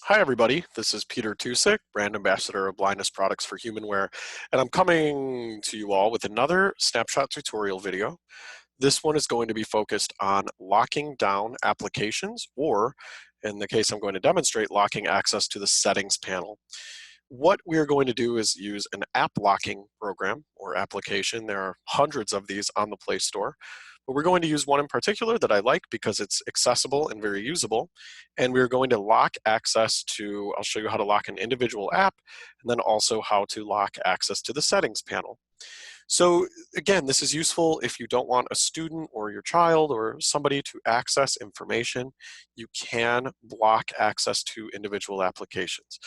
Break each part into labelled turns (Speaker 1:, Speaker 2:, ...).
Speaker 1: Hi everybody, this is Peter Tusick, Brand Ambassador of Blindness Products for Humanware, and I'm coming to you all with another Snapshot tutorial video. This one is going to be focused on locking down applications, or in the case I'm going to demonstrate, locking access to the settings panel. What we are going to do is use an app locking program or application. There are hundreds of these on the Play Store, but we're going to use one in particular that I like because it's accessible and very usable. And we're going to lock access to, I'll show you how to lock an individual app, and then also how to lock access to the settings panel. So again, this is useful if you don't want a student or your child or somebody to access information. You can block access to individual applications.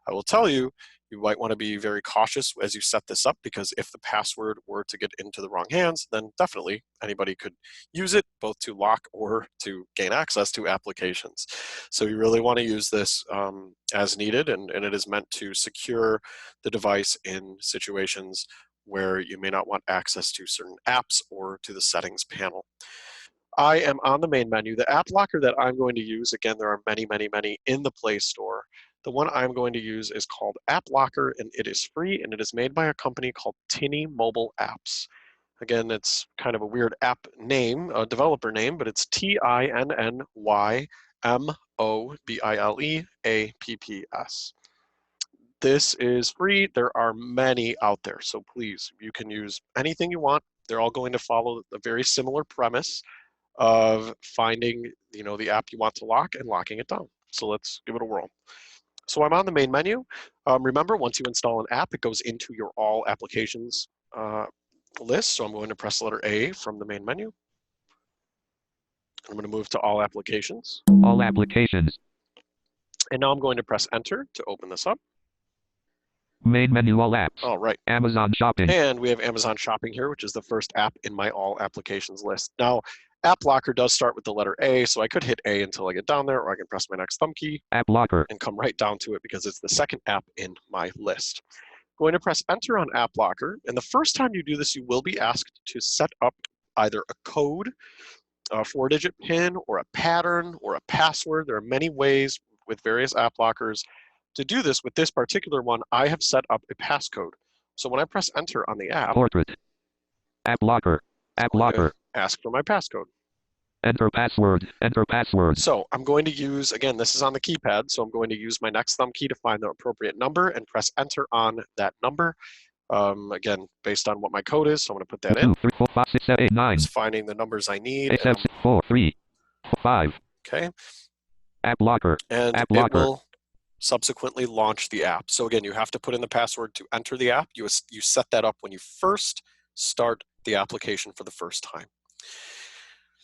Speaker 1: I will tell you, you might want to be very cautious as you set this up, because if the password were to get into the wrong hands, then definitely anybody could use it both to lock or to gain access to applications. So you really want to use this as needed, and it is meant to secure the device in situations where you may not want access to certain apps or to the settings panel. I am on the main menu. The app locker that I'm going to use, again, there are many, many, many in the Play Store. The one I'm going to use is called App Locker, and it is free, and it is made by a company called Tinny Mobile Apps. Again, it's kind of a weird app name, a developer name, but it's TINNYMOBILEAPPS. This is free. There are many out there, so please, you can use anything you want. They're all going to follow a very similar premise of finding, the app you want to lock and locking it down. So let's give it a whirl. So I'm on the main menu. Remember, once you install an app, it goes into your all applications list. So I'm going to press the letter A from the main menu. I'm going to move to all applications.
Speaker 2: All applications.
Speaker 1: And now I'm going to press enter to open this up.
Speaker 2: Main menu, all apps.
Speaker 1: All right.
Speaker 2: Amazon Shopping.
Speaker 1: And we have Amazon Shopping here, which is the first app in my all applications list. Now, App Locker does start with the letter A, so I could hit A until I get down there, or I can press my next thumb key.
Speaker 2: App Locker.
Speaker 1: And come right down to it because it's the second app in my list. Going to press enter on App Locker, and the first time you do this, you will be asked to set up either a code, a 4-digit PIN, or a pattern, or a password. There are many ways with various app lockers to do this. With this particular one, I have set up a passcode. So when I press enter on the app,
Speaker 2: Portrait. App Locker. App Locker.
Speaker 1: Ask for my passcode.
Speaker 2: Enter password. Enter password.
Speaker 1: So I'm going to use, again, this is on the keypad, so I'm going to use my next thumb key to find the appropriate number and press enter on that number. Again, based on what my code is, so I'm going to put that in.
Speaker 2: 2, 3, 4, 5, 6, 7, 8, 9.
Speaker 1: Just finding the numbers I need.
Speaker 2: 8, 7, 4, 3, 5.
Speaker 1: Okay.
Speaker 2: App Locker.
Speaker 1: And
Speaker 2: App
Speaker 1: it
Speaker 2: Locker.
Speaker 1: will subsequently launch the app. So again, you have to put in the password to enter the app. You set that up when you first start the application for the first time.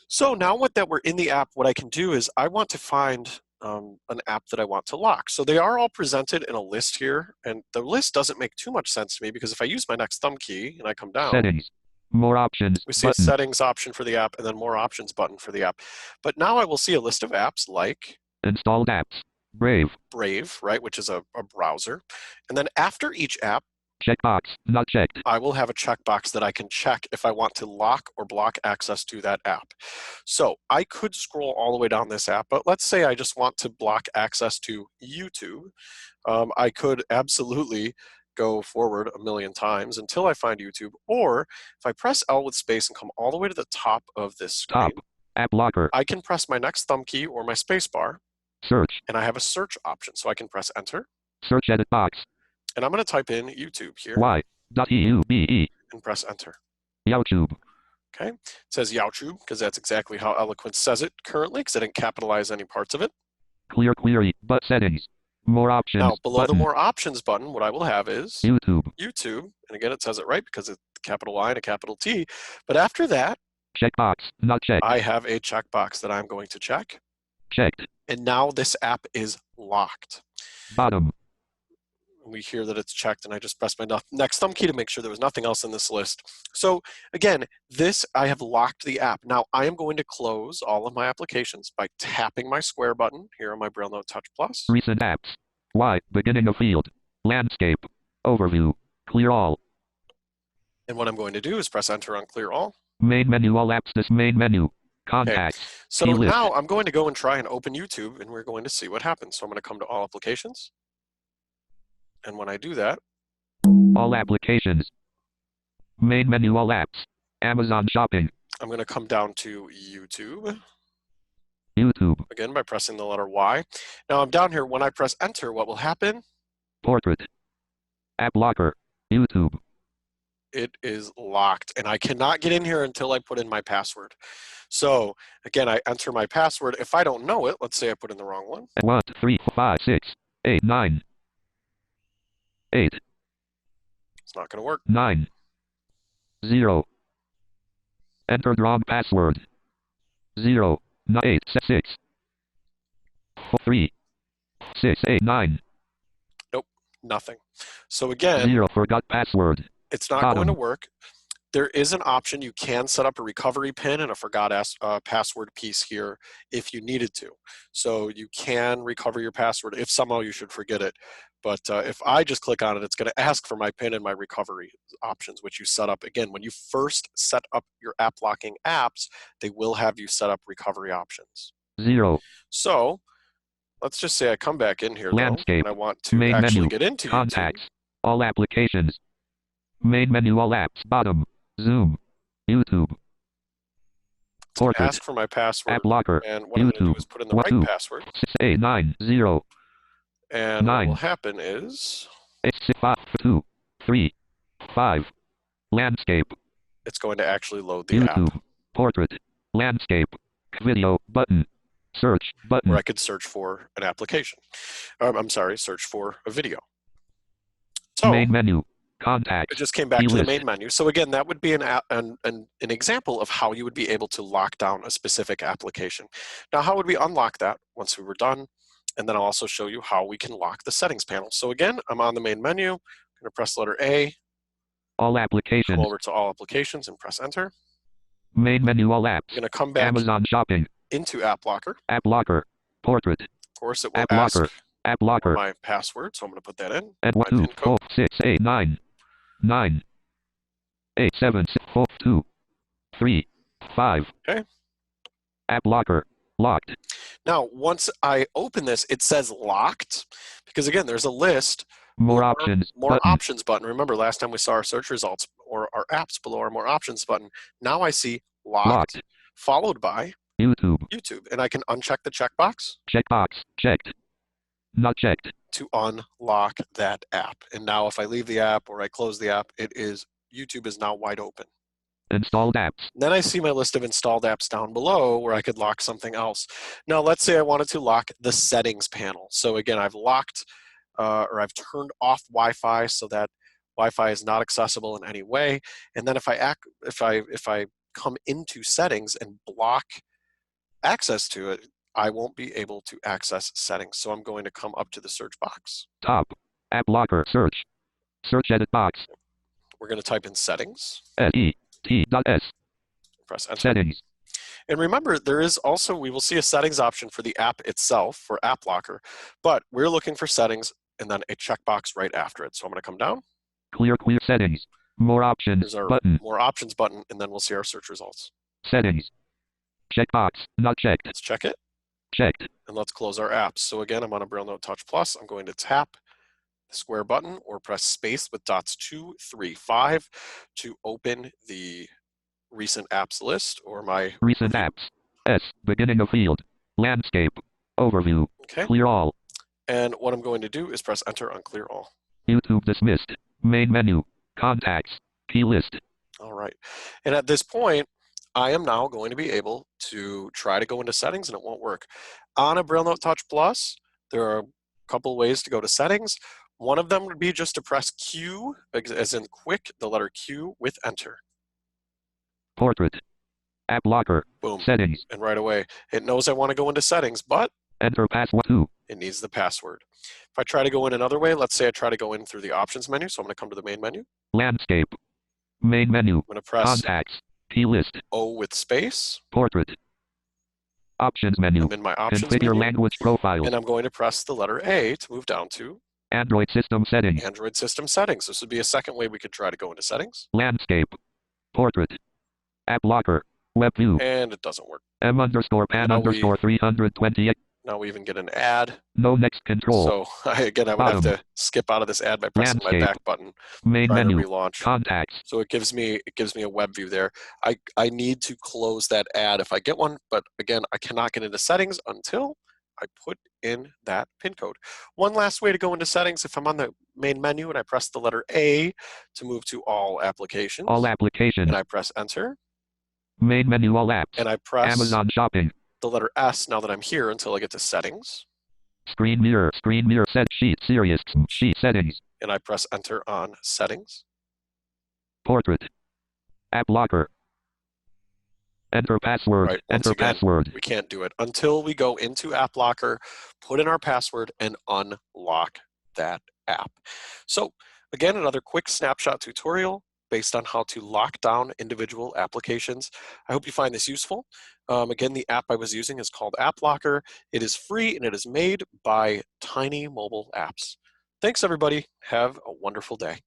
Speaker 1: So now that we're in the app, what I can do is I want to find an app that I want to lock. So they are all presented in a list here, and the list doesn't make too much sense to me because if I use my next thumb key and I come down,
Speaker 2: Settings. More options.
Speaker 1: we see a settings option for the app and then more options button for the app. But now I will see a list of apps like
Speaker 2: installed apps. Brave.
Speaker 1: Brave, right, which is a browser. And then after each app,
Speaker 2: Checkbox. Not checked.
Speaker 1: I will have a checkbox that I can check if I want to lock or block access to that app. So I could scroll all the way down this app, but let's say I just want to block access to YouTube. I could absolutely go forward a million times until I find YouTube, or if I press L with space and come all the way to the top of this screen,
Speaker 2: Top. App Locker.
Speaker 1: I can press my next thumb key or my space bar,
Speaker 2: Search.
Speaker 1: and I have a search option. So I can press enter.
Speaker 2: Search edit box.
Speaker 1: And I'm going to type in YouTube here.
Speaker 2: Y.eube.
Speaker 1: And press enter.
Speaker 2: YouTube.
Speaker 1: Okay. It says YouTube because that's exactly how Eloquent says it currently, because I didn't capitalize any parts of it.
Speaker 2: Clear query. But settings. More options.
Speaker 1: Now, below
Speaker 2: button.
Speaker 1: the more options button, what I will have is
Speaker 2: YouTube.
Speaker 1: YouTube. And again, it says it right because it's a capital Y and a capital T. But after that,
Speaker 2: Checkbox. Not checked.
Speaker 1: I have a checkbox that I'm going to check.
Speaker 2: Checked.
Speaker 1: And now this app is locked.
Speaker 2: Bottom.
Speaker 1: We hear that it's checked, and I just pressed my next thumb key to make sure there was nothing else in this list. So again, I have locked the app. Now I am going to close all of my applications by tapping my square button here on my Braille Note Touch Plus.
Speaker 2: Recent apps. Y. Beginning of field. Landscape. Overview. Clear all.
Speaker 1: And what I'm going to do is press enter on clear all.
Speaker 2: Main menu, all apps. This main menu. Contacts.
Speaker 1: Okay. So now I'm going to go and try and open YouTube, and we're going to see what happens. So I'm going to come to all applications. And when I do that,
Speaker 2: all applications, main menu, all apps, Amazon shopping.
Speaker 1: I'm going to come down to YouTube.
Speaker 2: YouTube.
Speaker 1: Again, by pressing the letter Y. Now I'm down here. When I press enter, what will happen?
Speaker 2: Portrait. App locker. YouTube.
Speaker 1: It is locked, and I cannot get in here until I put in my password. So again, I enter my password. If I don't know it, let's say I put in the wrong one.
Speaker 2: 1, 2, 3, 4, 5, 6, 8, 9. 8.
Speaker 1: It's not going to work.
Speaker 2: 9. 0. Enter wrong password. 0. 8, 6. 4, 3. 6, 8, 9.
Speaker 1: Nope, nothing. So again,
Speaker 2: 0. Forgot password.
Speaker 1: It's not going to work. There is an option. You can set up a recovery pin and a forgot password piece here if you needed to. So you can recover your password if somehow you should forget it. But if I just click on it, it's going to ask for my pin and my recovery options, which you set up. Again, when you first set up your app locking apps, they will have you set up recovery options.
Speaker 2: 0.
Speaker 1: So let's just say I come back in here,
Speaker 2: Landscape.
Speaker 1: Though, and I want to
Speaker 2: main
Speaker 1: actually
Speaker 2: menu.
Speaker 1: get into
Speaker 2: Contacts.
Speaker 1: YouTube.
Speaker 2: All applications. Main menu, all apps, bottom, Zoom, YouTube. Portrait.
Speaker 1: Ask for my password.
Speaker 2: App locker.
Speaker 1: And what
Speaker 2: YouTube.
Speaker 1: I'm going to do is put in the right password.
Speaker 2: 6, 8, 9, 0.
Speaker 1: And
Speaker 2: 9.
Speaker 1: what will happen is
Speaker 2: 8, 6, 5, 2, 3, 5. Landscape.
Speaker 1: It's going to actually load the
Speaker 2: YouTube.
Speaker 1: app.
Speaker 2: Portrait. Landscape. Video button. Search button.
Speaker 1: Where I could search for an application. I'm sorry, search for a video. So
Speaker 2: main menu. Contacts.
Speaker 1: It just came back to the main menu. So again, that would be an example of how you would be able to lock down a specific application. Now, how would we unlock that once we were done? And then I'll also show you how we can lock the settings panel. So again, I'm on the main menu. I'm going to press letter A.
Speaker 2: All applications.
Speaker 1: Go over to all applications and press enter.
Speaker 2: Main menu, all apps.
Speaker 1: I'm going to come back
Speaker 2: Amazon shopping.
Speaker 1: Into App Locker.
Speaker 2: App locker. Portrait.
Speaker 1: Of course, it will
Speaker 2: app
Speaker 1: ask
Speaker 2: locker. App locker.
Speaker 1: for my password, so I'm going to put that in.
Speaker 2: And 1, 2, 4, 6, 8, 9. 9. 8, 7, 6, 4, 2, 3, 5.
Speaker 1: Okay.
Speaker 2: App locker. Locked.
Speaker 1: Now, once I open this, it says locked, because again, there's a list.
Speaker 2: More options.
Speaker 1: More options button. Remember, last time we saw our search results or our apps below our more options button. Now I see locked. Followed by
Speaker 2: YouTube.
Speaker 1: And I can uncheck the checkbox.
Speaker 2: Checkbox. Checked. Not checked.
Speaker 1: To unlock that app. And now if I leave the app or I close the app, YouTube is now wide open.
Speaker 2: Installed apps.
Speaker 1: Then I see my list of installed apps down below where I could lock something else. Now let's say I wanted to lock the settings panel. So again, I've locked or I've turned off Wi-Fi so that Wi-Fi is not accessible in any way. And then if I come into settings and block access to it, I won't be able to access settings. So I'm going to come up to the search box.
Speaker 2: Top. App locker. Search. Search edit box.
Speaker 1: We're going to type in settings.
Speaker 2: S.
Speaker 1: Press enter.
Speaker 2: Settings.
Speaker 1: And remember, there is also, we will see a settings option for the app itself, for App Locker, but we're looking for settings and then a checkbox right after it. So I'm going to come down.
Speaker 2: Clear settings. More options.
Speaker 1: Here's our
Speaker 2: button.
Speaker 1: More options button, and then we'll see our search results.
Speaker 2: Settings. Checkbox. Not checked.
Speaker 1: Let's check it.
Speaker 2: Checked.
Speaker 1: And let's close our apps. So again, I'm on a Braille Note Touch Plus. I'm going to tap the square button or press space with dots 2, 3, 5 to open the recent apps list or my
Speaker 2: recent apps. S. Beginning of field. Landscape. Overview.
Speaker 1: Okay.
Speaker 2: Clear all.
Speaker 1: And what I'm going to do is press enter on clear all.
Speaker 2: YouTube dismissed. Main menu. Contacts. Key list.
Speaker 1: All right. And at this point, I am now going to be able to try to go into settings and it won't work. On a Braille Note Touch Plus, there are a couple ways to go to settings. One of them would be just to press Q, as in quick, the letter Q with enter.
Speaker 2: Portrait. App locker.
Speaker 1: Boom.
Speaker 2: Settings.
Speaker 1: And right away, it knows I want to go into settings, but
Speaker 2: enter password 2.
Speaker 1: It needs the password. If I try to go in another way, let's say I try to go in through the options menu. So I'm going to come to the main menu.
Speaker 2: Landscape. Main menu.
Speaker 1: I'm going to press
Speaker 2: Contacts. Key list.
Speaker 1: O with space.
Speaker 2: Portrait. Options menu.
Speaker 1: I'm in my options
Speaker 2: Configure
Speaker 1: menu.
Speaker 2: language profile.
Speaker 1: And I'm going to press the letter A to move down to
Speaker 2: Android system settings.
Speaker 1: Android system settings. This would be a second way we could try to go into settings.
Speaker 2: Landscape. Portrait. App locker. Web view.
Speaker 1: And it doesn't work.
Speaker 2: M underscore pan
Speaker 1: Now
Speaker 2: underscore 328.
Speaker 1: Now we even get an ad.
Speaker 2: No next control.
Speaker 1: So again, I would
Speaker 2: Bottom.
Speaker 1: have to skip out of this ad by pressing my
Speaker 2: Landscape.
Speaker 1: back button,
Speaker 2: Main
Speaker 1: trying to
Speaker 2: menu.
Speaker 1: relaunch.
Speaker 2: Contacts.
Speaker 1: So it gives me a web view there. I need to close that ad if I get one, but again, I cannot get into settings until I put in that PIN code. One last way to go into settings, if I'm on the main menu and I press the letter A to move to all applications.
Speaker 2: All applications.
Speaker 1: And I press enter.
Speaker 2: Main menu, all apps.
Speaker 1: And I press
Speaker 2: Amazon Shopping.
Speaker 1: the letter S now that I'm here until I get to settings.
Speaker 2: Screen mirror, set sheet, Sirius, sheet settings.
Speaker 1: And I press enter on settings.
Speaker 2: Portrait. App locker. Enter password.
Speaker 1: Right, once
Speaker 2: Enter
Speaker 1: again,
Speaker 2: password.
Speaker 1: we can't do it until we go into App Locker, put in our password, and unlock that app. So again, another quick snapshot tutorial based on how to lock down individual applications. I hope you find this useful. Again, the app I was using is called App Locker. It is free and it is made by Tiny Mobile Apps. Thanks, everybody. Have a wonderful day.